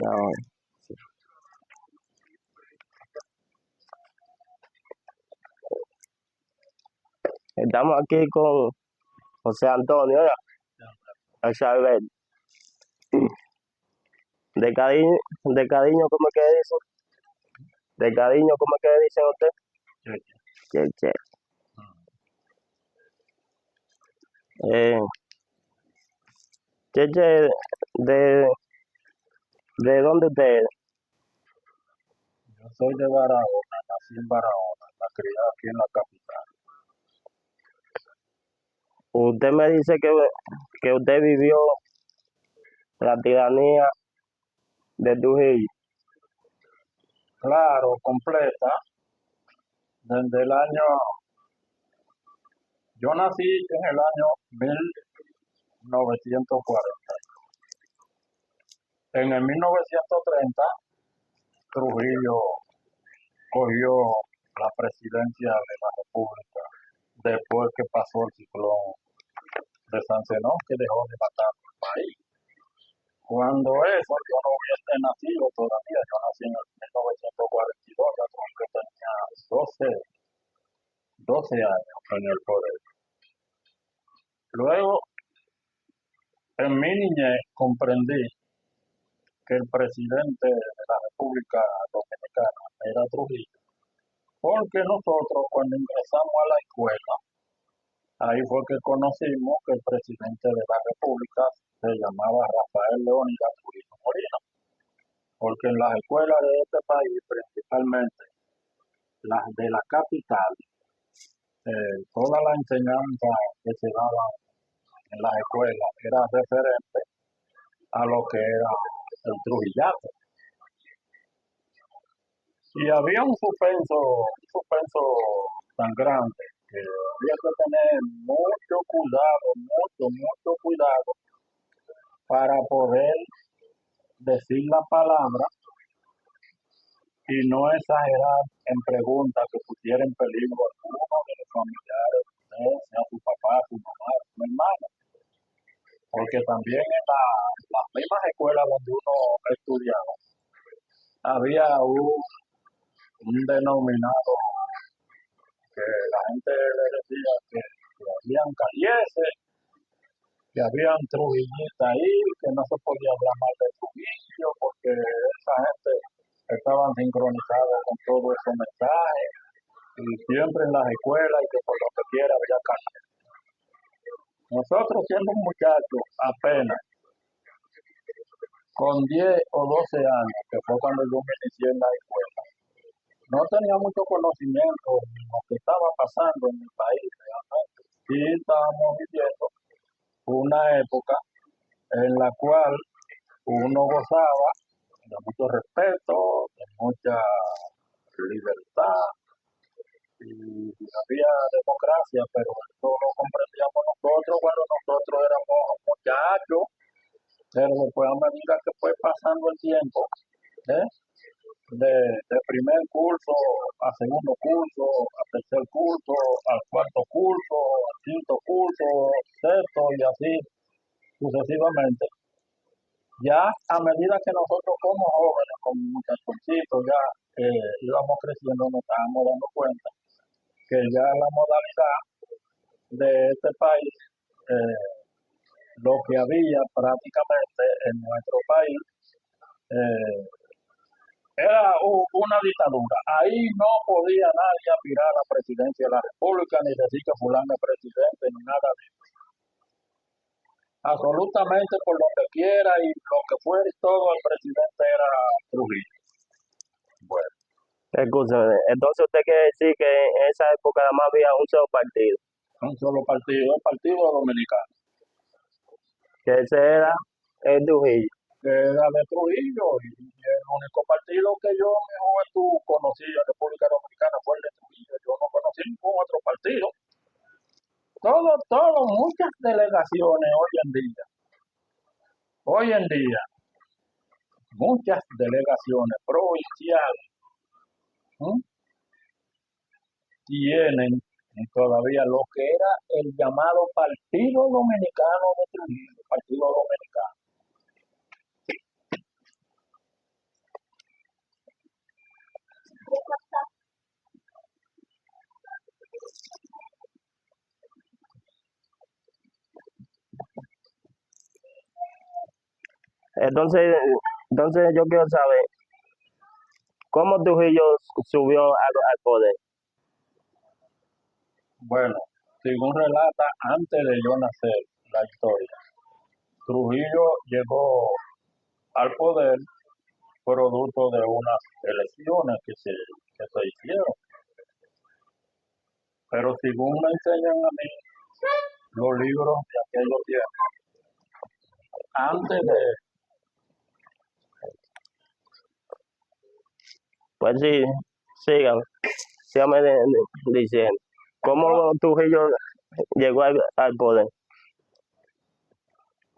No, estamos aquí con José Antonio, ¿verdad? El Charbel. De cariño, ¿cómo es que dicen? De cariño, ¿cómo es que dicen usted? Che, che. Eh, che, che, ¿de, de dónde usted es? Yo soy de Barahona, nací en Barahona, la criada aquí en la capital. Usted me dice que usted vivió la tiranía de Trujillo. Claro, completa, desde el año, yo nací en el año 1940. En el 1930, Trujillo cogió la presidencia de la República después que pasó el ciclón de San Zenón que dejó de matar el país. Cuando eso, yo no hubiese nacido todavía, yo nací en el 1942, ya que tenía 12 años en el poder. Luego, en mi niñez, comprendí que el presidente de la República Dominicana era Trujillo, porque nosotros cuando ingresamos a la escuela, ahí fue que conocimos que el presidente de la República se llamaba Rafael Leónidas Trujillo Molina, porque en las escuelas de este país, principalmente las de la capital, toda la enseñanza que se daba en las escuelas era referente a lo que era el trujillato. Y había un suspenso tan grande que había que tener mucho cuidado para poder decir la palabra y no exagerar en preguntas que pusiera en peligro a alguno de los familiares, sea su papá, su mamá, su hermano. Porque también en las mismas escuelas donde uno estudiaba, había un denominado que la gente le decía que habían calieses, que habían trujillistas ahí, que no se podía hablar mal de Trujillo, porque esa gente estaban sincronizados con todos esos mensajes, y siempre en las escuelas, y que por lo que quiera había calieses. Nosotros siendo un muchacho apenas, con 10 o 12 años, que fue cuando yo me inicié en la escuela, no tenía mucho conocimiento de lo que estaba pasando en mi país realmente. Sí estábamos viviendo una época en la cual uno gozaba de mucho respeto, de mucha libertad y había democracia, pero eso lo comprendíamos nosotros cuando nosotros éramos muchachos, pero después a medida que fue pasando el tiempo, ¿eh? de primer curso a segundo curso, a tercer curso, al cuarto curso, al quinto curso, sexto y así sucesivamente. Ya a medida que nosotros como jóvenes, como muchachoncitos, ya íbamos creciendo, nos estábamos dando cuenta que ya la modalidad de este país, eh, lo que había prácticamente en nuestro país, eh, era una dictadura. Ahí no podía nadie aspirar a la presidencia de la República, ni decir que fulano es presidente, ni nada de eso. Absolutamente por lo que quiera y lo que fuera y todo, el presidente era Trujillo. Bueno, Escúchame, entonces usted quiere decir que en esa época nada más había un solo partido, un solo partido, el Partido Dominicano, que ese era el Trujillo. que era de Trujillo, y el único partido que yo en mi juventud conocí en República Dominicana fue el de Trujillo. Yo no conocí ningún otro partido. Muchas delegaciones hoy en día, muchas delegaciones provinciales, ¿sí? Tienen todavía lo que era el llamado Partido Dominicano de Trujillo, Partido Dominicano. Entonces, entonces yo quiero saber, ¿cómo Trujillo subió al poder? Bueno, según relata antes de yo nacer la historia, Trujillo llegó al poder producto de unas elecciones que se hicieron. Pero según me enseñan a mí los libros de aquellos tiempos, antes de, Pues sí, sigan, síganme diciendo, ¿cómo Trujillo llegó al poder?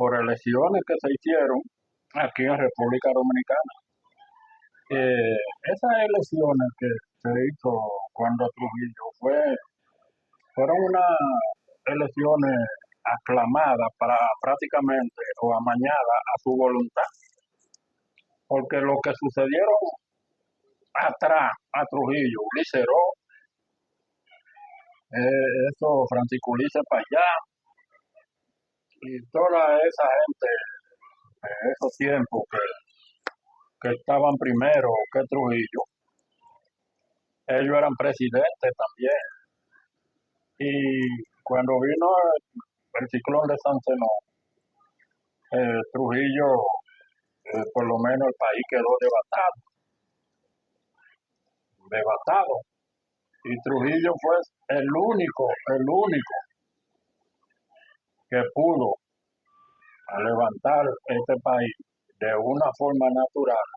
por elecciones que se hicieron aquí en República Dominicana, esas elecciones que se hizo cuando Trujillo fueron unas elecciones aclamadas para prácticamente o amañadas a su voluntad, porque lo que sucedieron atrás a Trujillo, Liceró, eso, Francisco Ulises para allá, y toda esa gente en esos tiempos que estaban primero que Trujillo, ellos eran presidentes también. Y cuando vino el ciclón de San Zenón, Trujillo, por lo menos el país quedó devastado. Y Trujillo fue el único que pudo levantar este país de una forma natural,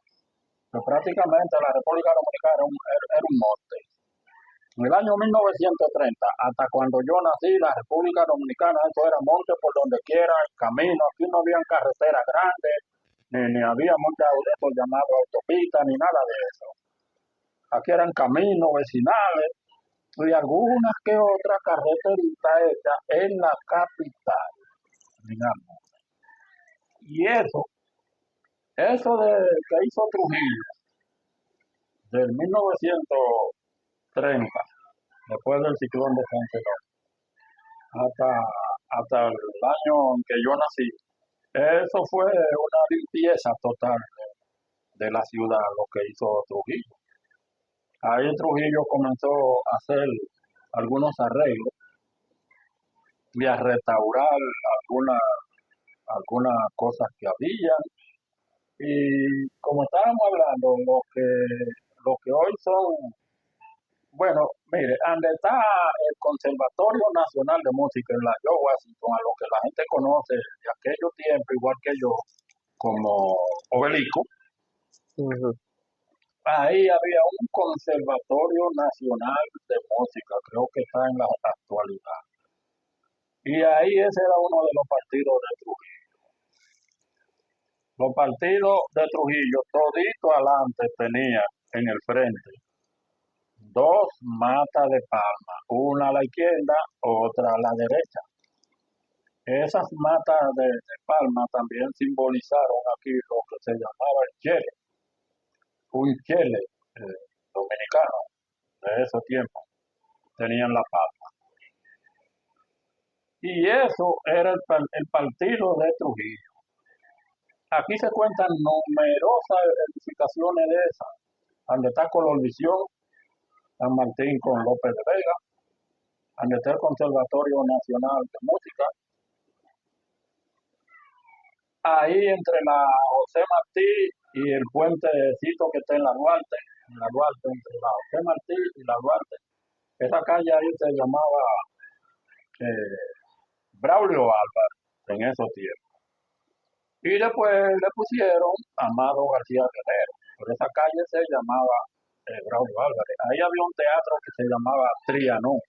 que prácticamente la República Dominicana era un monte. En el año 1930, hasta cuando yo nací, la República Dominicana, eso era monte por donde quiera, camino, aquí no había carreteras grandes, ni había muchas de esos llamados autopistas, ni nada de eso. Aquí eran caminos vecinales y algunas que otras carreteritas hechas en la capital, digamos. Y eso de que hizo Trujillo, del 1930, después del ciclón de San Zenón, hasta el año en que yo nací, eso fue una limpieza total de la ciudad, lo que hizo Trujillo. Ahí Trujillo comenzó a hacer algunos arreglos y a restaurar algunas cosas que había. Y como estábamos hablando, lo que hoy son, bueno, mire, donde está el Conservatorio Nacional de Música en la George Washington, a lo que la gente conoce de aquellos tiempos, igual que yo, como Obelico, Ujú. ahí había un Conservatorio Nacional de Música, creo que está en la actualidad. Y ahí ese era uno de los partidos de Trujillo. Los partidos de Trujillo, todito adelante tenían en el frente dos matas de palma, una a la izquierda, otra a la derecha. Esas matas de palma también simbolizaron aquí lo que se llamaba el chele, un chele dominicano de esos tiempos, tenían la palma. Y eso era el partido de Trujillo. Aquí se cuentan numerosas edificaciones de esas, donde está Colorvisión, San Martín con López de Vega, donde está el Conservatorio Nacional de Música. Ahí entre la José Martí y el puentecito que está en la Duarte, entre la José Martí y la Duarte, esa calle ahí se llamaba Braulio Álvarez en esos tiempos. Y después le pusieron Amado García Guerrero, por esa calle se llamaba Braulio Álvarez. Ahí había un teatro que se llamaba Trianón,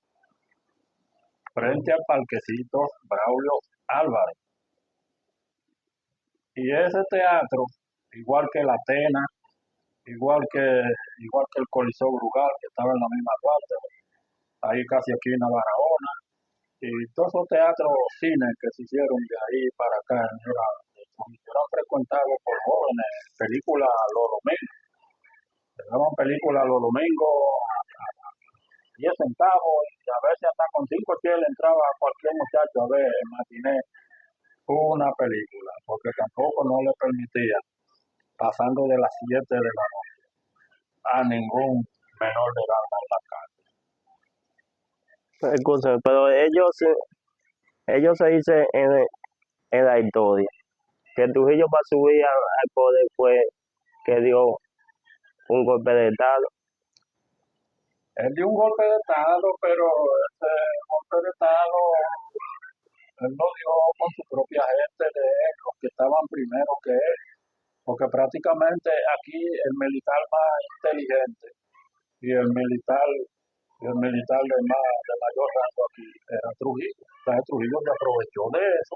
frente al parquecito Braulio Álvarez. Y ese teatro, igual que la Atena, igual que el Coliseo Brugal, que estaba en la misma parte, ahí casi aquí en la Barahona, y todos esos teatros, cines que se hicieron de ahí para acá, eran frecuentados por jóvenes, películas los domingos, se daban películas los domingos a 10 centavos, y a veces hasta con 5 cheles entraba cualquier muchacho a ver el matiné una película, porque tampoco no le permitía, pasando de las 7 de la noche, a ningún menor de edad en la calle. Escúchame, pero ellos se dicen en la historia que Trujillo para subir al poder fue que dio un golpe de estado. Él dio un golpe de estado, pero ese golpe de estado él lo dio con su propia gente de él, los que estaban primero que él, porque prácticamente aquí el militar más inteligente y el militar de mayor rango aquí era Trujillo. Entonces Trujillo se aprovechó de eso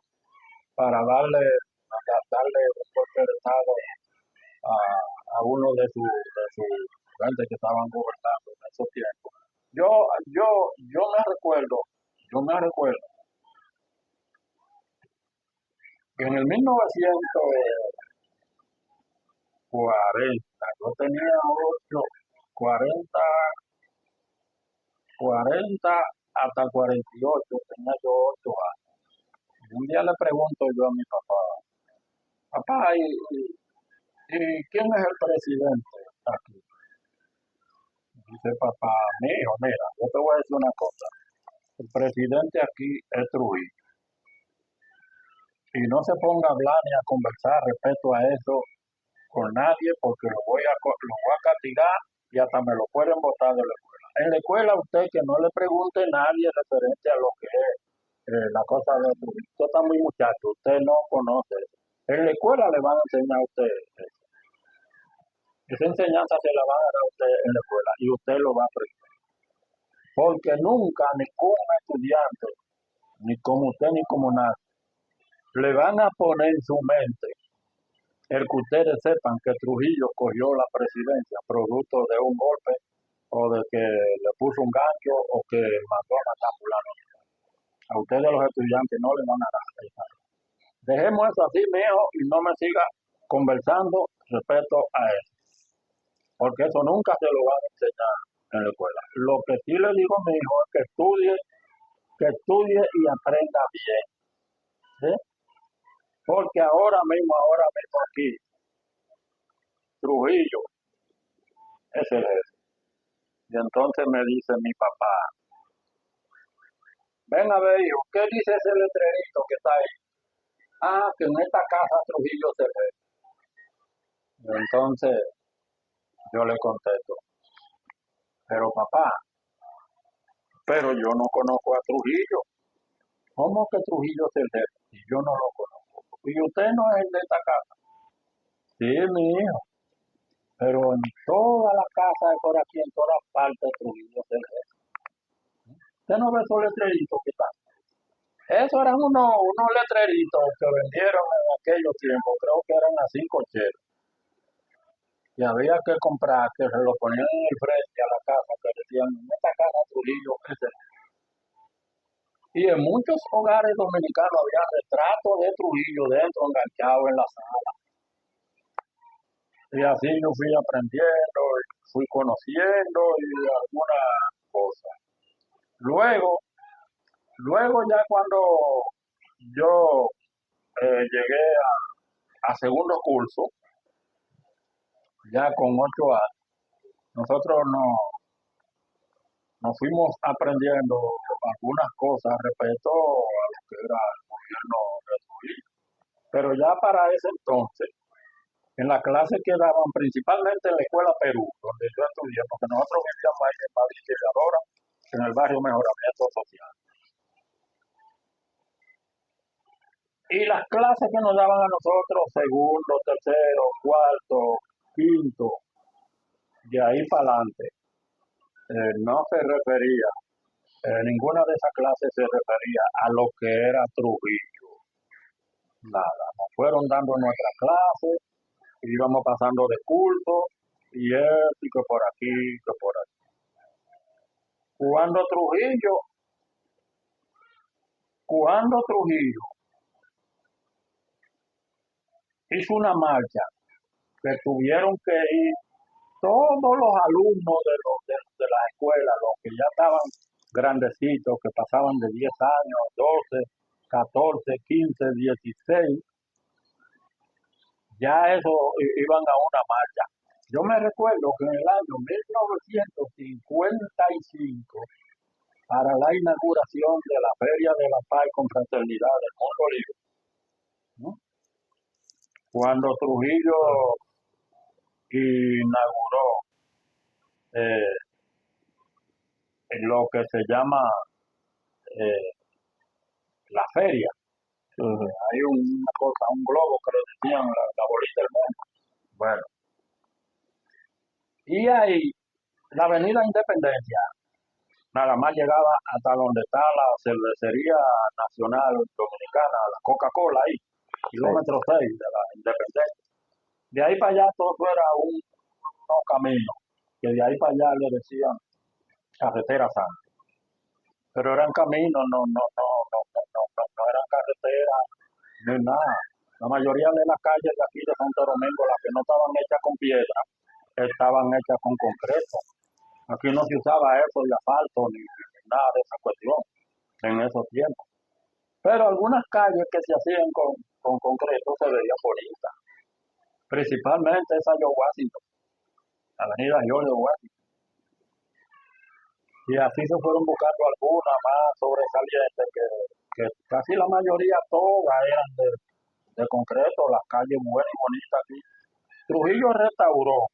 para darle un golpe de estado a, a uno de sus gente que estaban gobernando en esos tiempos. Yo me recuerdo que en el 1940, yo tenía 40, 40 hasta 48, tenía yo 8 años. Y un día le pregunto yo a mi papá, papá, ¿y quién es el presidente aquí? Dice papá, mío, mira, yo te voy a decir una cosa. El presidente aquí es Trujillo. Y no se ponga a hablar ni a conversar respecto a eso con nadie, porque lo voy a castigar y hasta me lo pueden botar de la escuela. En la escuela usted que no le pregunte a nadie referente a lo que es la cosa de Trujillo. Usted está muy muchacho, usted no conoce eso. En la escuela le van a enseñar a usted eso. Esa enseñanza se la van a dar a usted en la escuela y usted lo va a aprender. Porque nunca ningún estudiante, ni como usted ni como nadie, le van a poner en su mente el que ustedes sepan que Trujillo cogió la presidencia producto de un golpe o de que le puso un gancho o que mandó a matar a fulano. A ustedes los estudiantes no le van a dar esa. Dejemos eso así, mijo, y no me siga conversando respecto a eso, porque eso nunca se lo van a enseñar en la escuela. Lo que sí le digo a mi hijo es que estudie y aprenda bien, ¿sí? Porque ahora mismo aquí, Trujillo es el jefe. Y entonces me dice mi papá, ven a ver, hijo, ¿qué dice ese letrerito que está ahí? Ah, que en esta casa Trujillo se ve. Y entonces yo le contesto, pero papá, pero yo no conozco a Trujillo. ¿Cómo que Trujillo es el jefe? Y yo no lo conozco. Y usted no es el de esta casa. Sí, mi hijo. Pero en toda la casa de por aquí, en todas partes, Trujillo es el jefe. Usted no ve esos letreritos que están. Esos eran unos letreritos que vendieron en aquellos tiempos, creo que eran a 5 cheles. Y había que comprar, que se lo ponían en el frente a la casa, que decían, en esta casa Trujillo es el jefe. Y en muchos hogares dominicanos había retratos de Trujillo dentro, enganchados en la sala. Y así yo fui aprendiendo, y fui conociendo y algunas cosas. Luego ya cuando yo llegué a segundo curso, ya con 8 años, nosotros nos fuimos aprendiendo algunas cosas respecto a lo que era el gobierno de Trujillo. Pero ya para ese entonces, en la clase que daban principalmente en la escuela Perú, donde yo estudié, porque nosotros vivíamos ahí en Madrid Llegadora, en el barrio Mejoramiento Social. Y las clases que nos daban a nosotros, segundo, tercero, cuarto, quinto, de ahí para adelante, no se refería, ninguna de esas clases se refería a lo que era Trujillo. Nada, nos fueron dando nuestras clases, íbamos pasando de curso, y esto, y que por aquí, que por aquí. Cuando Trujillo hizo una marcha que tuvieron que ir todos los alumnos de la escuela, los que ya estaban grandecitos, que pasaban de 10 años, 12, 14, 15, 16, ya eso iban a una marcha. Yo me recuerdo que en el año 1955, para la inauguración de la Feria de la Paz y Confraternidad del Mundo Libre, ¿no? Cuando Trujillo inauguró eh, lo que se llama eh, la feria. Hay una cosa, un globo que le decían la bolita del mundo. Bueno, y ahí la Avenida Independencia nada más llegaba hasta donde está la cervecería nacional dominicana, la Coca-Cola ahí, kilómetro 6 de la Independencia. De ahí para allá todo era un camino, que de ahí para allá le decían carretera santa. Pero eran caminos, no eran carreteras, ni nada. La mayoría de las calles de aquí de Santo Domingo, las que no estaban hechas con piedra, estaban hechas con concreto. Aquí no se usaba eso de asfalto ni nada de esa cuestión en esos tiempos. Pero algunas calles que se hacían con concreto se veían bonitas. Principalmente esa de Washington, la avenida George Washington. Y así se fueron buscando algunas más sobresalientes que casi la mayoría todas eran de concreto, las calles buenas y bonitas aquí. Trujillo restauró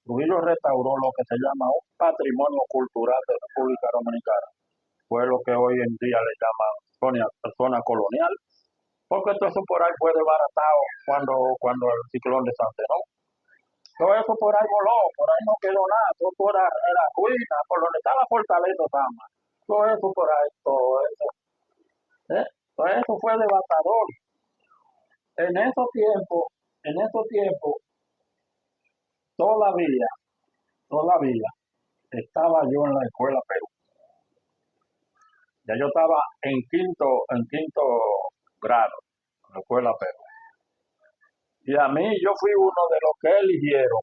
lo que se llama un patrimonio cultural de República Dominicana. Fue lo que hoy en día le llaman zona colonial, porque todo eso por ahí fue desbaratado cuando el ciclón de Santenón. Todo eso por ahí voló, por ahí no quedó nada, todo por ahí era ruina, por donde está la fortaleza Sama. Todo eso por ahí, todo eso fue devastador. En esos tiempos, todavía estaba yo en la escuela Perú. Ya yo estaba en quinto grado en la escuela Perú. Y a mí yo fui uno de los que eligieron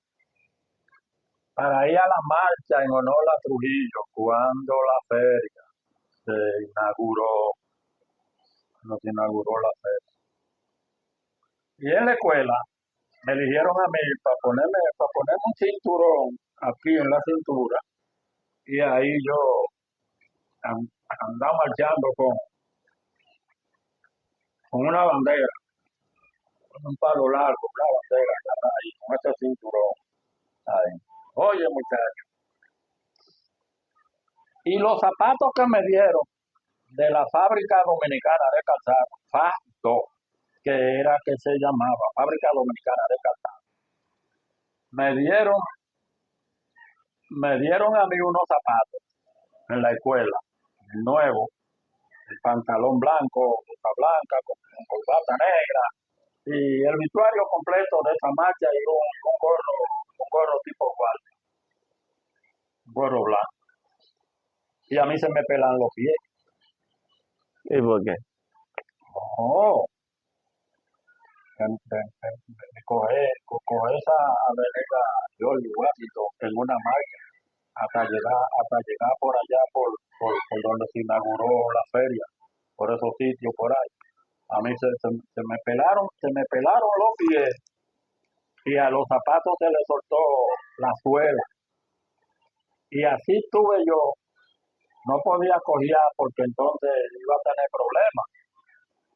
para ir a la marcha en honor a Trujillo cuando la feria se inauguró la feria. Y en la escuela me eligieron a mí para ponerme un cinturón aquí en la cintura. Y ahí yo andaba marchando con una bandera, con un palo largo, una bandera ahí, con ese cinturón ahí. Oye, muchachos. Y los zapatos que me dieron de la fábrica dominicana de calzado, FADO, que se llamaba Fábrica Dominicana de Calzado, me dieron a mí unos zapatos en la escuela, nuevo, el pantalón blanco, bota blanca, con corbata negra, y el vestuario completo de esa marcha y un gorro tipo guardia, un gorro blanco. Y a mí se me pelan los pies. ¿Y por qué? No, coger esa avenida George Washington en una marcha hasta llegar por allá por donde se inauguró la feria, por esos sitios por ahí. A mí se me pelaron los pies y a los zapatos se les soltó la suela. Y así tuve yo, no podía cojear porque entonces iba a tener problemas.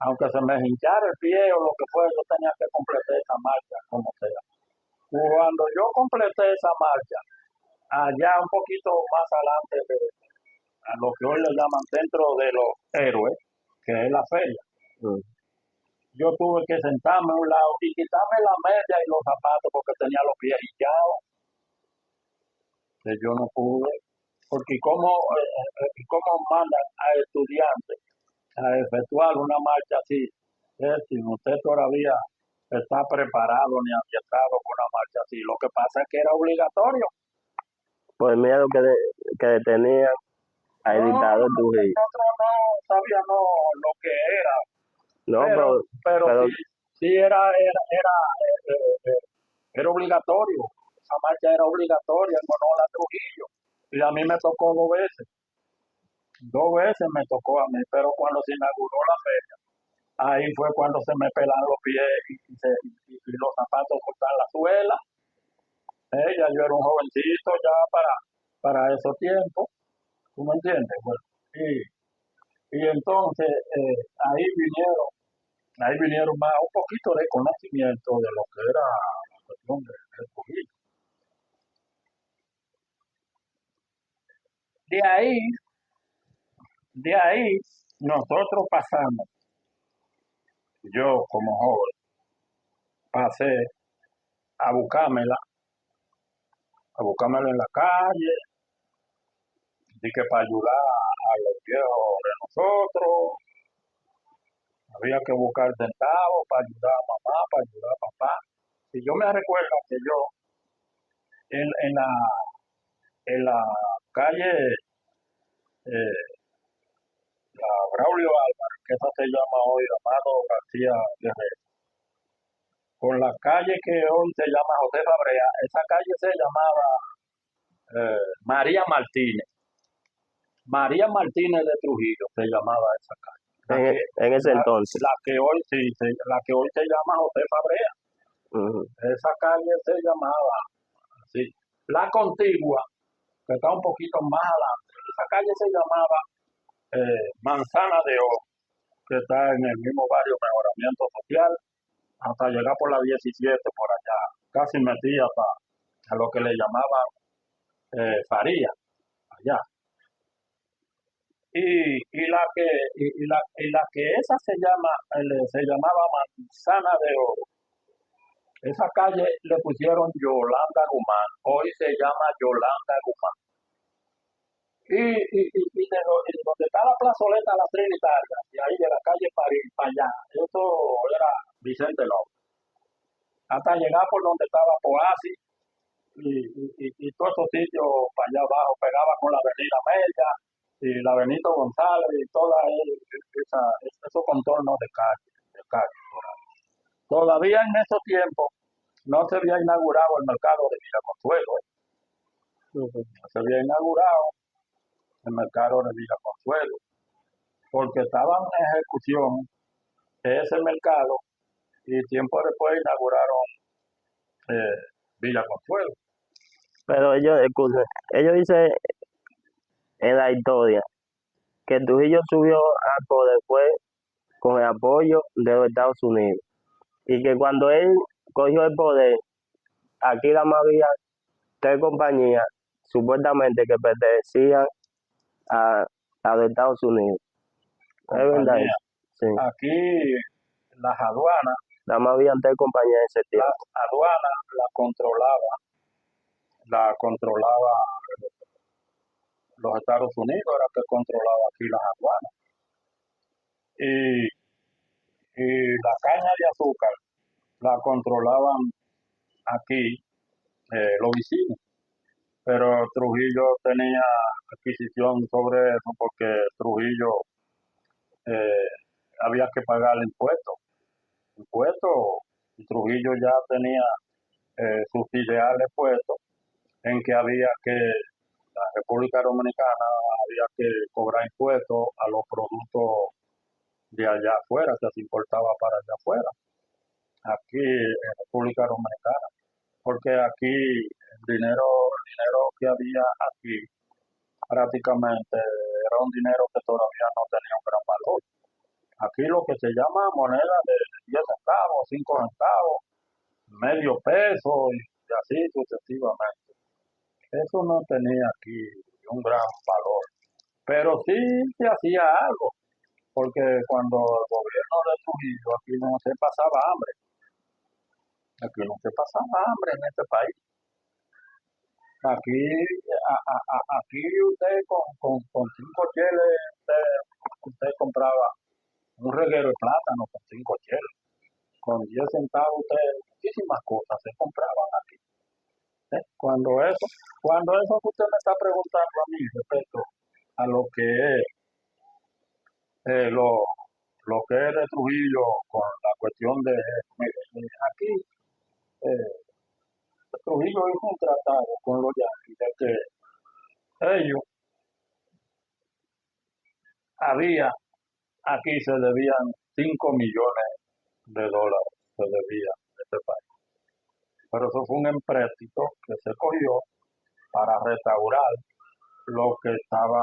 Aunque se me hinchara el pie o lo que fuera, yo tenía que completar esa marcha, como sea. Cuando yo completé esa marcha, allá un poquito más adelante a lo que hoy le llaman Centro de los Héroes, que es la feria, yo tuve que sentarme a un lado y quitarme la media y los zapatos porque tenía los pies hinchados. Yo no pude, porque cómo mandan a estudiantes a efectuar una marcha así, si usted todavía está preparado ni ambientado con una marcha así. Lo que pasa es que era obligatorio. Por el miedo que detenían al dictador Trujillo. Nosotros no sabíamos lo que era, No, pero pero sí era obligatorio. Esa marcha era obligatoria en honor a Trujillo. Y a mí me tocó 2 veces. 2 veces me tocó a mí, pero cuando se inauguró la feria, ahí fue cuando se me pelan los pies y los zapatos cortan la suela. Ya yo era un jovencito ya para esos tiempos, ¿tú me entiendes? Bueno, y entonces ahí vinieron más un poquito de conocimiento de lo que era la cuestión del Trujillo. De ahí, de ahí nosotros pasamos, yo como joven, pasé a buscármela, en la calle, y que para ayudar a los viejos de nosotros, había que buscar centavos para ayudar a mamá, para ayudar a papá. Y yo me recuerdo que yo en la calle, eh, la Braulio Álvarez, que esa se llama hoy Amado García Guerrero, con la calle que hoy se llama José Fabrea, esa calle se llamaba María Martínez. María Martínez de Trujillo se llamaba esa calle. En ese entonces. La que hoy la que hoy se llama José Fabrea. Esa calle se llamaba así. La contigua, que está un poquito más adelante, esa calle se llamaba Manzana de Oro, que está en el mismo barrio Mejoramiento Social, hasta llegar por la 17 por allá, casi metía a lo que le llamaban Faría, allá. Y la que esa se llamaba Manzana de Oro. Esa calle le pusieron Yolanda Guzmán, hoy se llama Yolanda Guzmán. Y donde está la plazoleta la Trinitaria, y ahí de la calle París para allá, eso era Vicente López. Hasta llegar por donde estaba Poasi y todos esos sitios para allá abajo, pegaba con la avenida Mella y la Benito González y toda esos contornos de calle. Todavía en esos tiempos no se había inaugurado el mercado de Villa Consuelo. No se había inaugurado el mercado de Villa Consuelo, porque estaba en ejecución ese mercado y tiempo después inauguraron Villa Consuelo. Pero ellos dicen en la historia que Trujillo subió al poder fue con el apoyo de los Estados Unidos y que cuando él cogió el poder, aquí la más había 3 compañías supuestamente que pertenecían a los Estados Unidos. ¿Es verdad Compañía. eso? Sí. Aquí las aduanas, Nada más habían 3 compañías en ese tiempo. las aduanas la controlaba los Estados Unidos, era que controlaba aquí las aduanas. Y la caña de azúcar la controlaban aquí los vecinos, pero Trujillo tenía adquisición sobre eso porque Trujillo eh, había que pagar impuestos, y Trujillo ya tenía sus ideales puestos en que había que, la República Dominicana había que cobrar impuestos a los productos de allá afuera, que se importaba para allá afuera, aquí en República Dominicana, porque aquí el dinero que había aquí prácticamente era un dinero que todavía no tenía un gran valor. Aquí lo que se llama moneda de 10 centavos, 5 centavos, medio peso y así sucesivamente. Eso no tenía aquí un gran valor, pero sí se hacía algo, porque cuando el gobierno de Trujillo aquí no se pasaba hambre, en este país. Aquí usted con 5 cheles, usted compraba un reguero de plátano con 5 cheles. Con 10 centavos usted muchísimas cosas se compraban aquí. Cuando eso que usted me está preguntando a mí respecto a lo que es eh, lo, lo que es de Trujillo con la cuestión de aquí, Trujillo hizo un tratado con los yanquis de que ellos había, aquí se debían 5 millones de dólares, se debían en este país. Pero eso fue un empréstito que se cogió para restaurar lo que estaba,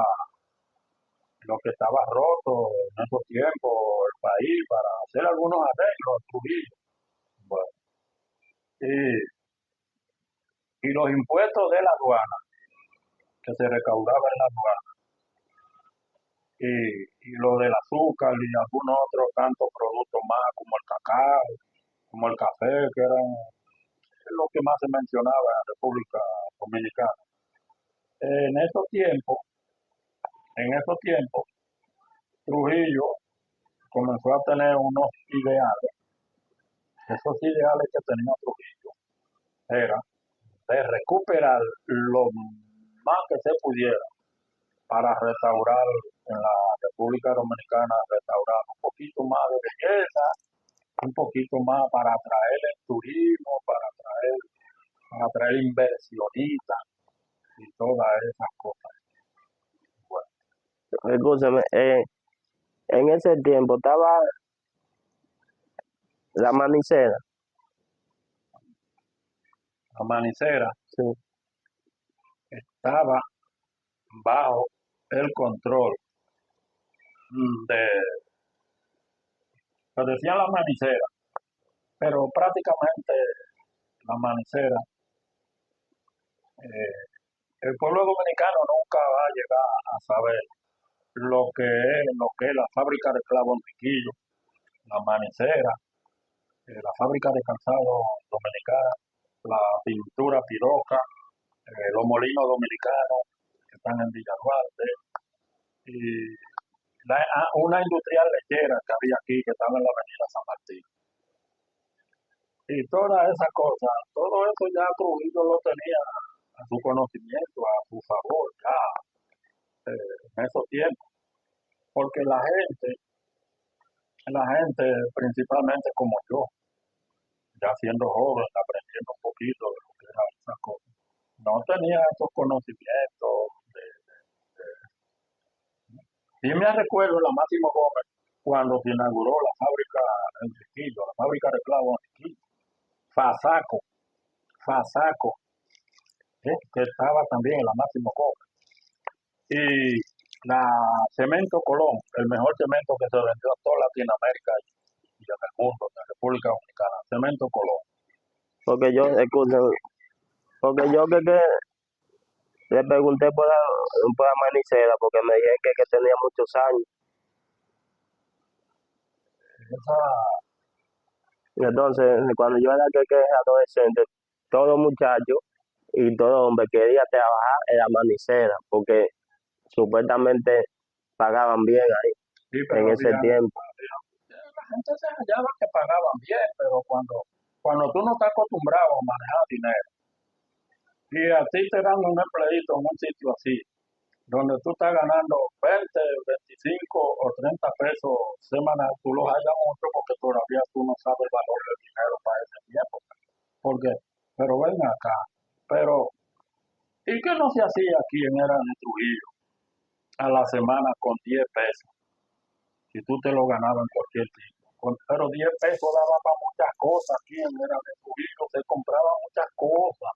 lo que estaba roto en esos tiempos, el país, para hacer algunos arreglos en Trujillo. Bueno, y los impuestos de la aduana, que se recaudaba en la aduana, y lo del azúcar y algunos otros tantos productos más, como el cacao, como el café, que eran lo que más se mencionaba en la República Dominicana. En esos tiempos, Trujillo comenzó a tener unos ideales. Esos ideales que tenía Trujillo era de recuperar lo más que se pudiera para restaurar en la República Dominicana, restaurar un poquito más de belleza, un poquito más para atraer el turismo, para atraer inversionistas y todas esas cosas. Bueno, Escúchame, en ese tiempo estaba la manicera. la manicera Sí. estaba bajo el control de, pues decían la manicera, pero prácticamente la manicera, eh, el pueblo dominicano nunca va a llegar a saber lo que es la fábrica de clavos en Riquillo, la manicera, la fábrica de calzado dominicana, la pintura Piroca, los molinos dominicanos que están en Villa Duarte, y una industrial lechera que había aquí, que estaba en la avenida San Martín. Y todas esas cosas, todo eso ya Trujillo lo tenía a su conocimiento, a su favor, ya en esos tiempos. Porque la gente principalmente como yo, ya siendo joven, aprendiendo un poquito de lo que eran esas cosas, no tenía esos conocimientos. Sí me recuerdo la Máximo Gómez cuando se inauguró la fábrica en Riquillo, la fábrica de clavos en Riquillo, Fasaco, Fasaco, que estaba también en la Máximo Gómez. Y la Cemento Colón, el mejor cemento que se vendió en toda Latinoamérica y en el mundo, en la República Dominicana, Cemento Colón. Porque yo, escúchame, porque yo que le pregunté por la manicera, porque me dijeron que tenía muchos años. Esa, Y entonces, cuando yo era que adolescente, todo muchacho y todo hombre quería trabajar en la manicera, porque supuestamente pagaban bien ahí, sí, en pero ese tiempo. la gente se hallaba que pagaban bien, pero cuando tú no estás acostumbrado a manejar dinero, y a ti te dan un empleito en un sitio así, donde tú estás ganando 20, 25 o 30 pesos semanal, tú los hallas mucho porque todavía tú no sabes el valor del dinero para ese tiempo. Porque, pero ven acá, pero, ¿y qué no se hacía aquí en Era de Trujillo a la semana con 10 pesos? Si tú te lo ganabas en cualquier tipo. Pero 10 pesos daba para muchas cosas aquí en Era de Trujillo, se compraban muchas cosas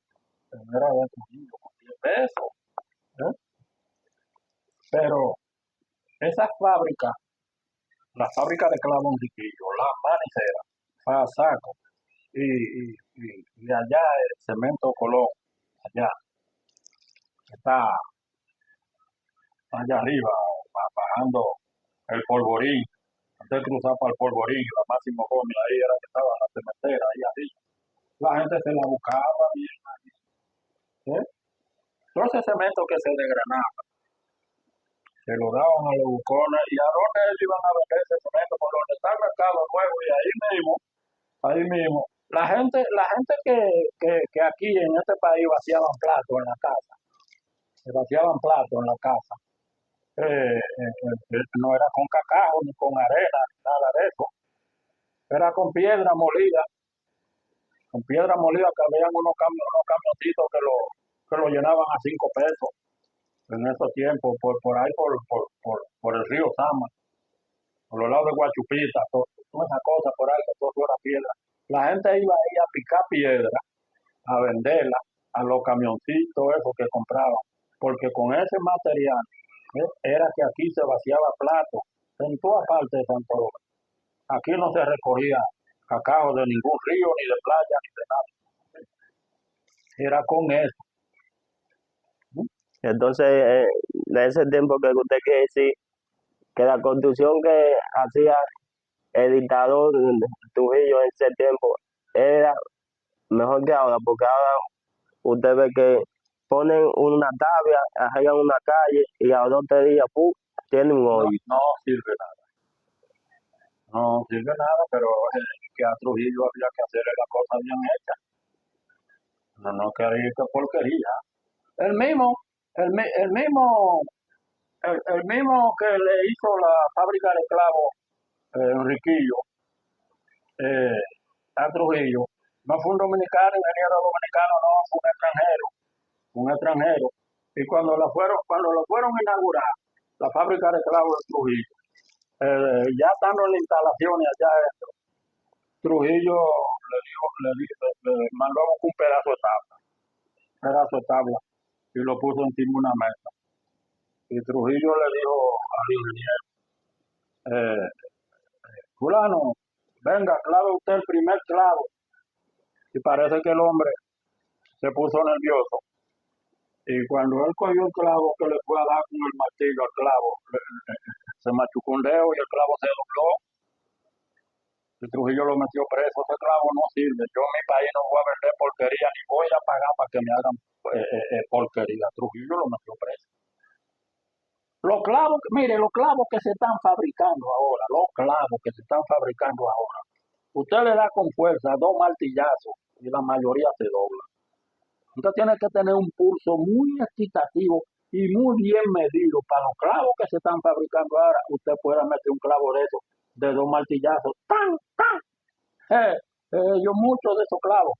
en Era de Trujillo con 10 pesos. ¿eh? Pero esas fábricas, la fábrica de clavos en Riquillo, la manicera, Fasaco, y allá el Cemento Colón, allá, está allá arriba, bajando el Polvorín, antes de cruzar para el Polvorín, la Máximo Gómez, ahí era que estaba la cementera, ahí arriba. La gente se la buscaba bien ahí. ¿eh? Todo ese cemento que se desgranaba, se lo daban a los bucones, y a dónde ellos iban a vender ese cemento, por donde está el mercado nuevo, y ahí mismo, la gente que aquí en este país vaciaban platos en la casa, se vaciaban platos en la casa, no era con cacao, ni con arena, ni nada de eso, era con piedra molida que habían unos camioncitos que lo llenaban a 5 pesos. en esos tiempos, por ahí, por el río Sama, por los lados de Guachupita, toda esa cosa por ahí, que todo era piedra. La gente iba ahí a picar piedra, a venderla a los camioncitos, eso que compraban, porque con ese material era que aquí se vaciaba plato, en toda parte de Santo Domingo. Aquí no se recogía cacao de ningún río, ni de playa, ni de nada. Era con eso. Entonces, de ese tiempo que usted quiere decir que la construcción que hacía el dictador Trujillo en ese tiempo era mejor que ahora, porque ahora usted ve que ponen una tabla, arreglan una calle y a los 2 o 3 días, ¡pum!, tiene un No, hoyo. no sirve nada. No sirve nada, pero que a Trujillo había que hacerle la cosa bien hecha. No quería que porquería. El mismo, el mismo, el mismo que le hizo la fábrica de clavos, Enriquillo, eh, a Trujillo, no fue un dominicano, ingeniero dominicano, no, fue un extranjero, un extranjero. Y cuando lo fueron a inaugurar, la fábrica de clavos de Trujillo, ya estando en las instalaciones allá adentro, Trujillo le mandó un pedazo de tabla, y lo puso encima de una mesa. Y Trujillo le dijo al ingeniero, eh, fulano, venga, clave usted el primer clavo. Y parece que el hombre se puso nervioso. Y cuando él cogió el clavo que le fue a dar con el martillo al clavo, se machucó un dedo y el clavo se dobló. Y Trujillo lo metió preso. Ese clavo no sirve. Yo en mi país no voy a vender porquería ni voy a pagar para que me hagan porquería. Trujillo lo metió preso. Los clavos que se están fabricando ahora, usted le da con fuerza 2 martillazos y la mayoría se dobla. Usted tiene que tener un pulso muy equitativo y muy bien medido. Para los clavos que se están fabricando ahora, usted puede meter un clavo de esos, de 2 martillazos. ¡Tan, tan! Yo muchos de esos clavos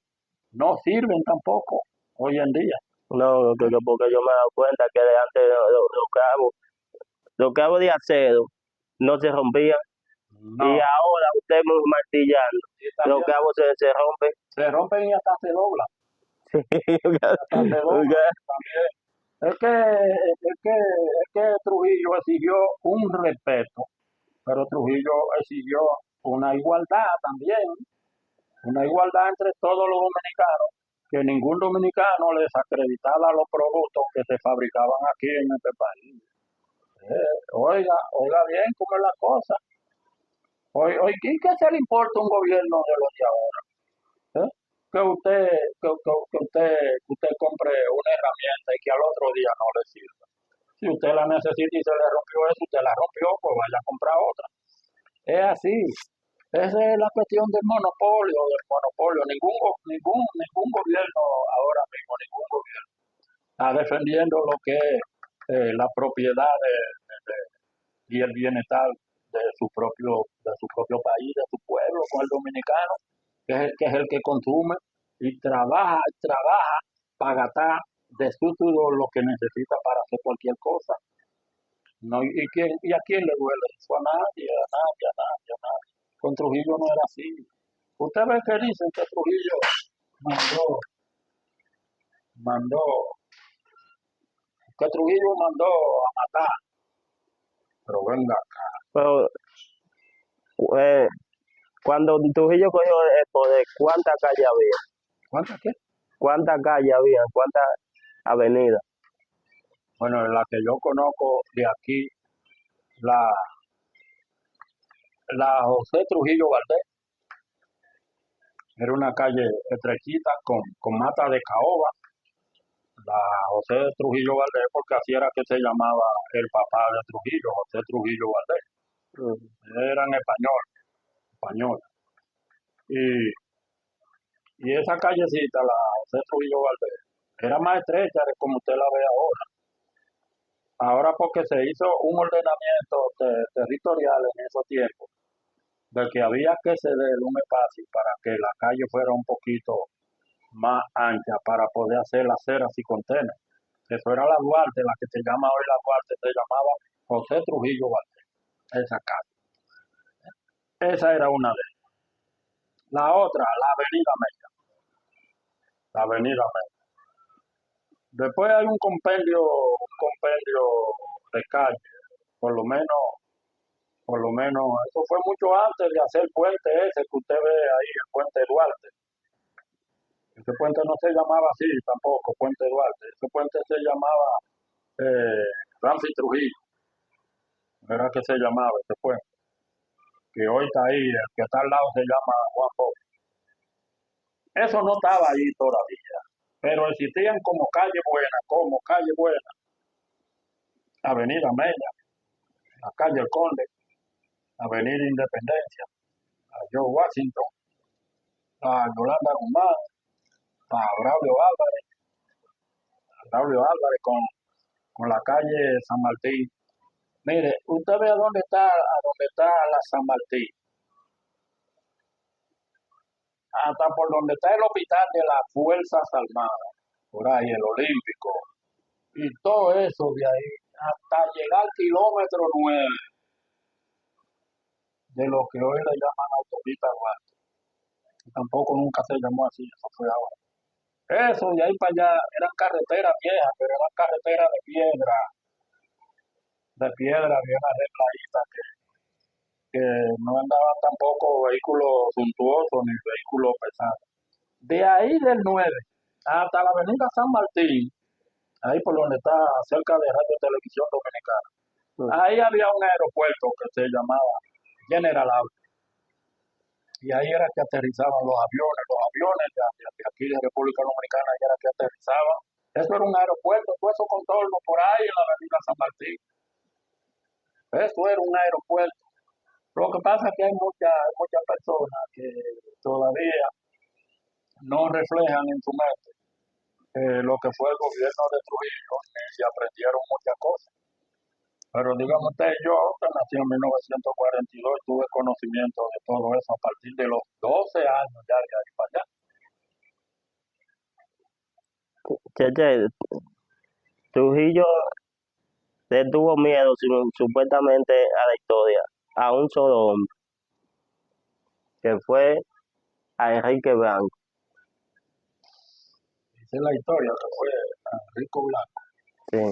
no sirven tampoco hoy en día. No, porque yo me he dado cuenta que de antes los cabos de acero no se rompían No, y ahora usted martillando, y los también cabos se rompen. se rompen y hasta se doblan. Hasta se doblan también. Es que Trujillo exigió un respeto, pero Trujillo exigió una igualdad también, una igualdad entre todos los dominicanos, que ningún dominicano les acreditaba los productos que se fabricaban aquí en este país. Oiga bien cómo es la cosa. ¿Qué se le importa un gobierno de los de ahora? ¿Eh? Que usted compre una herramienta y que al otro día no le sirva. Si usted la necesita y se le rompió eso, usted la rompió, pues vaya a comprar otra. Es así. Esa es la cuestión del monopolio, Ningún gobierno ahora mismo, ningún gobierno está defendiendo lo que es la propiedad y el bienestar de su propio país, de su pueblo, con el dominicano, que es el que consume y trabaja para gastar de su sudor lo que necesita para hacer cualquier cosa. No, ¿y a quién le duele eso? A nadie, a nadie, a nadie, a nadie. Con Trujillo no era así. Usted ve que dicen que Trujillo mandó, mandó a matar, pero venga acá. Pero cuando Trujillo cogió el poder, ¿cuántas calles había? ¿Cuántas qué? ¿Cuántas calles había? ¿Cuántas avenidas? Bueno, la que yo conozco de aquí, la, la José Trujillo Valdés, era una calle estrechita con mata de caoba. La José Trujillo Valdés, porque así era que se llamaba el papá de Trujillo, José Trujillo Valdés. Eran español. Y esa callecita, la José Trujillo Valdés, era más estrecha de como usted la ve ahora. Ahora porque se hizo un ordenamiento territorial en esos tiempos, de que había que ceder un espacio para que la calle fuera un poquito más ancha para poder hacer las aceras y contener. Eso era la Duarte, la que se llama hoy la Duarte, se llamaba José Trujillo Valdés, esa casa. Esa era una de ellas. La otra, la Avenida Mella, la Avenida Mella. Después hay un compendio de calle, por lo menos, eso fue mucho antes de hacer el puente ese que usted ve ahí, el puente Duarte. Ese puente no se llamaba así tampoco, puente Duarte. Ese puente se llamaba Ramsey Trujillo, era que se llamaba ese puente, que hoy está ahí, el que está al lado se llama Juan Bosch. Eso no estaba ahí todavía, pero existían como calle buena, Avenida Mella, la calle El Conde, Avenida Independencia, a George Washington, a Yolanda Guzmán, a Braulio Álvarez con la calle San Martín. Mire, usted ve a dónde está la San Martín, hasta por donde está el hospital de las Fuerzas Armadas, por ahí el Olímpico, y todo eso de ahí, hasta llegar al kilómetro 9 de lo que hoy le llaman autopista Duarte. Tampoco nunca se llamó así, eso fue ahora. Eso de ahí para allá eran carreteras viejas, pero eran carreteras de piedra, bien arregladitas, que no andaban tampoco vehículos suntuosos ni vehículos pesados. De ahí del 9 hasta la avenida San Martín, ahí por donde está cerca de Radio Televisión Dominicana, ahí había un aeropuerto que se llamaba General Auto. Y ahí era que aterrizaban los aviones de aquí de República Dominicana, ahí era que aterrizaban. Eso era un aeropuerto, todo eso contorno por ahí en la avenida San Martín. Eso era un aeropuerto. Lo que pasa es que hay muchas personas que todavía no reflejan en su mente lo que fue el gobierno de Trujillo y aprendieron muchas cosas. Pero dígame usted, yo que nací en 1942 tuve conocimiento de todo eso a partir de los 12 años ya de ahí para allá. Cheche, Trujillo le tuvo miedo supuestamente a la historia, a un solo hombre, que fue a Enrique Blanco. Esa es la historia que fue Rico Blanco. Sí.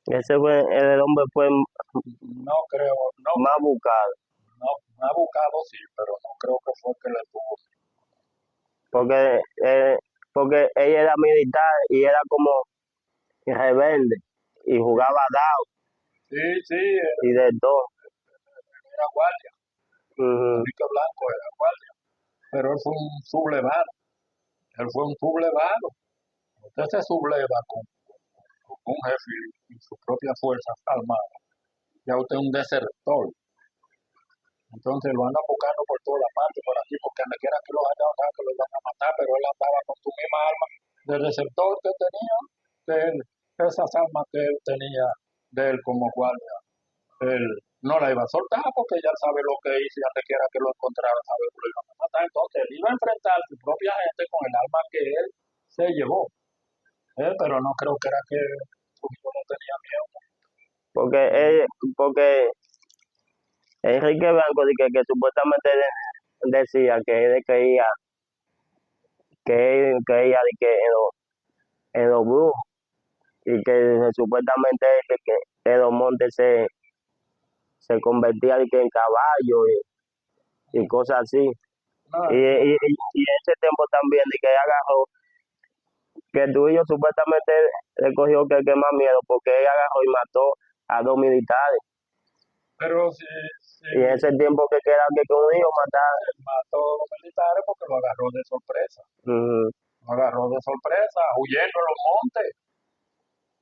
Ese fue, el hombre fue No creo, más buscado, no, me ha buscado sí, pero no creo que fue que le tuvo. porque, porque ella era militar y era como rebelde y jugaba dado Sí, sí, y de todo. era guardia. Ujú. Enrique Blanco era guardia, pero él fue un sublevado. Él fue un sublevado. Usted se subleva con un jefe y sus propias fuerzas armadas. Ya usted es un desertor. Entonces lo andan buscando por todas partes, por aquí, porque donde quiera que lo hayan, que lo van a matar, pero él andaba con su misma arma del receptor que tenía, de él, esas armas que él tenía de él como guardia. Él no la iba a soltar porque ya sabe lo que hizo y donde quiera que lo encontrara, sabe que lo iban a matar. Entonces él iba a enfrentar a su propia gente con el arma que él se llevó. Pero no creo que era que Trujillo no tenía miedo. Porque Enrique Blanco que supuestamente decía que él creía que él creía de que en los brujos y que supuestamente que en los montes se convertía de que en caballo y cosas así. No, Y ese tiempo también de que él agarró, que Trujillo supuestamente le cogió que más miedo porque él agarró y mató a 2 militares. pero sí, Y en ese tiempo que queda que un hijo matar. mató a los militares porque lo agarró de sorpresa. Lo agarró de sorpresa, huyendo en los montes.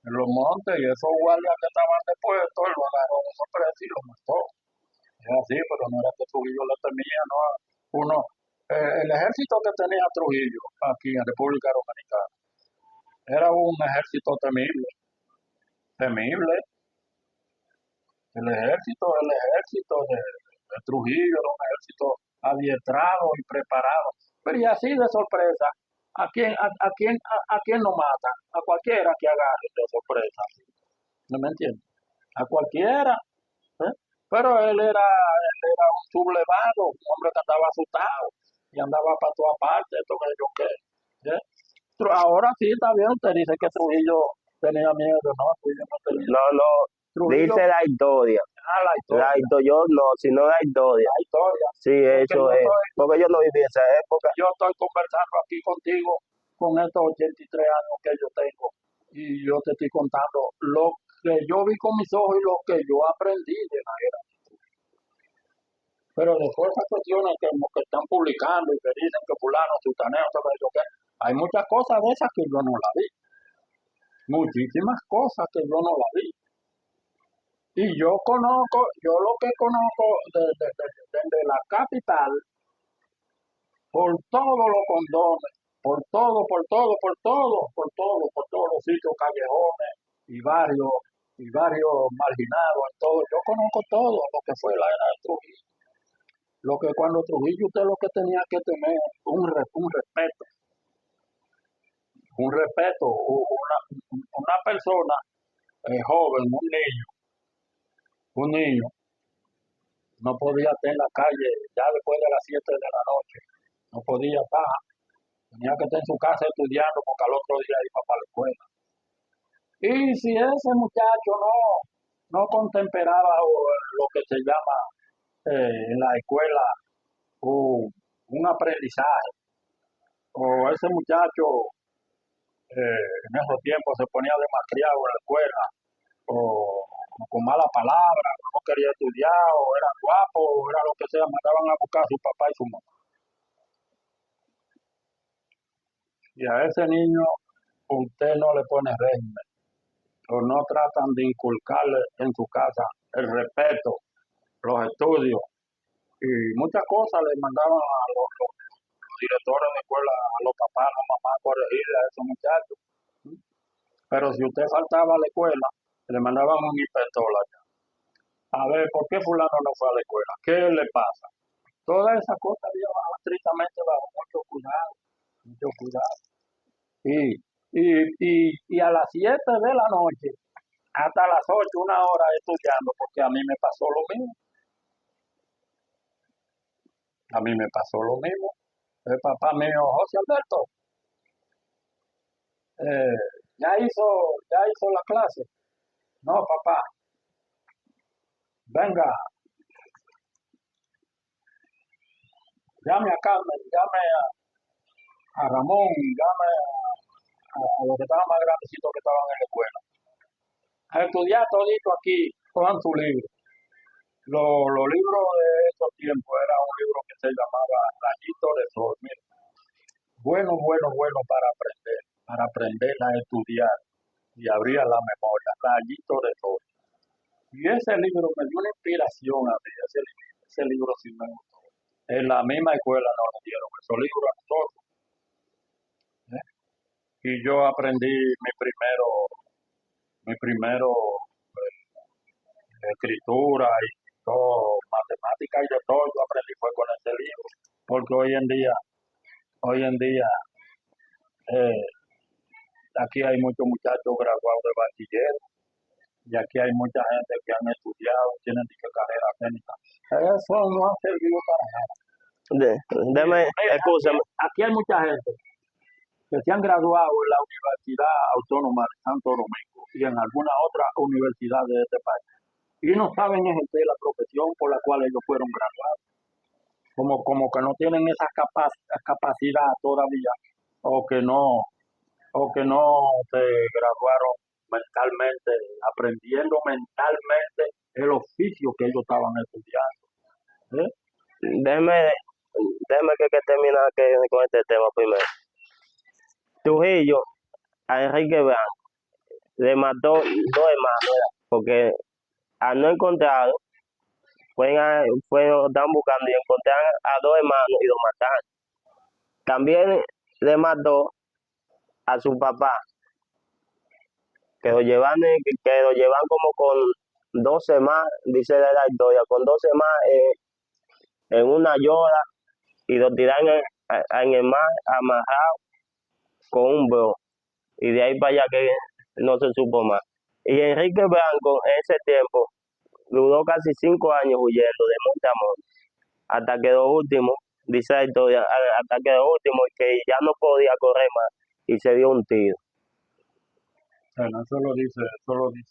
En los montes, y esos guardias que estaban después, todo lo agarró de sorpresa y lo mató. Es así, pero no era que Trujillo lo temía, no. El ejército que tenía Trujillo aquí en República Dominicana era un ejército temible, temible. El ejército de Trujillo era un ejército adiestrado y preparado. Pero y así de sorpresa, a quién no mata? A cualquiera que agarre de sorpresa. ¿No me entiendes? A cualquiera. ¿eh? Pero él era un sublevado, un hombre que andaba asustado y andaba para todas partes, esto que yo qué. ¿eh? Ahora sí está bien, usted dice que Trujillo tenía miedo, no, Trujillo no tenía. No, no, Trujillo, dice la historia. la La historia, historia, yo no, sino la historia. la historia. Sí, Porque eso es. Porque yo no viví esa época. yo estoy conversando aquí contigo con estos 83 años que yo tengo y yo te estoy contando lo que yo vi con mis ojos y lo que yo aprendí de la era. Pero después esas cuestiones que están publicando y que dicen que fulano, sutaneo, todo eso, que hay muchas cosas de esas que yo no las vi. Muchísimas cosas que yo no las vi. Y yo lo que conozco desde la capital, por todos los condones, por todos los sitios, callejones y barrios marginados, en todo. Yo conozco todo lo que fue la era de Trujillo. Lo que cuando Trujillo usted lo que tenía que tener un respeto, una persona joven, un niño, no podía estar en la calle ya después de las 7 de la noche, no podía estar, tenía que estar en su casa estudiando porque al otro día iba para la escuela. Y si ese muchacho no contemperaba lo que se llama en la escuela un aprendizaje, o ese muchacho en esos tiempos se ponía demasiado en la escuela, o con mala palabra, no quería estudiar, o era guapo, o era lo que sea, mandaban a buscar a su papá y su mamá. Y a ese niño usted no le pone régimen, o no tratan de inculcarle en su casa el respeto, los estudios, y muchas cosas le mandaban a los directores de escuela, a los papás, a las mamás, a corregirle a esos muchachos. Pero si usted faltaba a la escuela, le mandaban un inspector allá. A ver, ¿por qué fulano no fue a la escuela? ¿Qué le pasa? Todas esas cosas había estrictamente bajo mucho cuidado, mucho cuidado. Y a las 7 de la noche, hasta las 8, una hora estudiando, porque a mí me pasó lo mismo. A mí me pasó lo mismo. El papá mío, José Alberto, ya hizo la clase. No, papá, venga, llame a Carmen, llame a Ramón, llame a los que estaban más grandecitos que estaban en la escuela. A estudiar todito aquí, cojan su libro. Los libros de esos tiempos era un libro que se llamaba Rayito de Sol. Mira, bueno para aprender a estudiar y abrir la memoria. Rayito de Sol. Y ese libro me dio una inspiración a mí, ese libro sí me gustó. En la misma escuela nos dieron esos libros a nosotros. ¿eh? Y yo aprendí mi primero escritura y todo, matemática y de todo, yo aprendí fue con ese libro. Porque hoy en día, eh, aquí hay muchos muchachos graduados de bachiller y aquí hay mucha gente que han estudiado, tienen carrera técnica. Eso no ha servido para nada. Deme, escúchame. Aquí hay mucha gente que se han graduado en la Universidad Autónoma de Santo Domingo y en alguna otra universidad de este país y no saben ejercer la profesión por la cual ellos fueron graduados. Como que no tienen esa capacidad todavía o que no se graduaron mentalmente, aprendiendo mentalmente el oficio que ellos estaban estudiando. ¿eh? Déjeme que terminar con este tema primero. Trujillo, a Enrique Blanco, le mató 2 hermanos, porque al no encontrado, estaban buscando y encontraron a 2 hermanos y los mataron. También le mató a su papá, que lo llevan como con 12 más, dice la historia, con 12 más en una llora y lo tiran en el mar amarrado con un bro, y de ahí para allá que no se supo más. Y Enrique Blanco en ese tiempo duró casi 5 años huyendo de monte a monte, hasta que lo último, dice la historia, hasta que lo último, que ya no podía correr más y se dio un tiro. Bueno, eso lo dice la historia.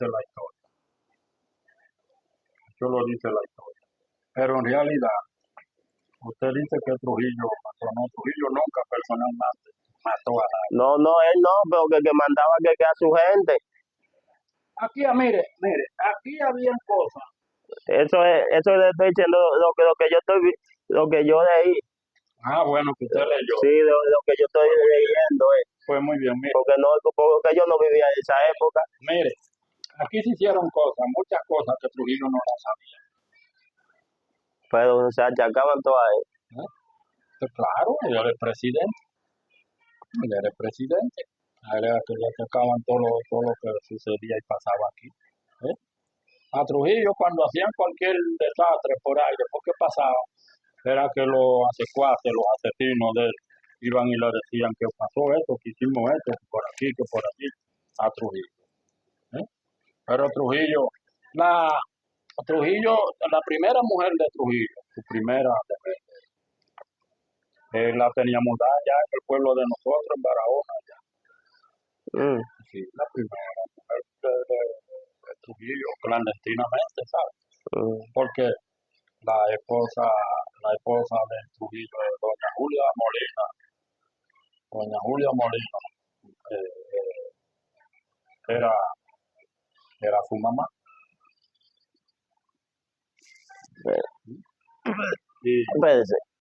Eso lo dice la historia. Pero en realidad, usted dice que Trujillo mató. No, Trujillo nunca personalmente mató a nadie. No, él no, pero que mandaba que a su gente. Aquí, mire, aquí habían cosas. Eso le estoy diciendo lo que yo leí. Ah, bueno, que usted leyó. Sí, lo que yo estoy leyendo, Pues muy bien, mire. porque yo no vivía en esa época. Mire, aquí se hicieron cosas, muchas cosas que Trujillo no las sabía. Pero se achacaban todas él. Pues claro, él era el presidente. Él era el presidente. A él era que le achacaban todo lo que sucedía y pasaba aquí. ¿eh? A Trujillo, cuando hacían cualquier desastre por ahí, después que pasaba, era que los secuaces, los asesinos de él, iban y le decían que pasó esto, que hicimos esto, que por aquí, que por allí, a Trujillo. ¿eh? Pero Trujillo, la primera mujer de Trujillo, su primera, la teníamos ya en el pueblo de nosotros, en Barahona, ya. Sí, la primera mujer de Trujillo, clandestinamente, ¿sabes? Porque la esposa de Trujillo es doña Julia Molina. Doña Julia Molina era su mamá. Y Espérese.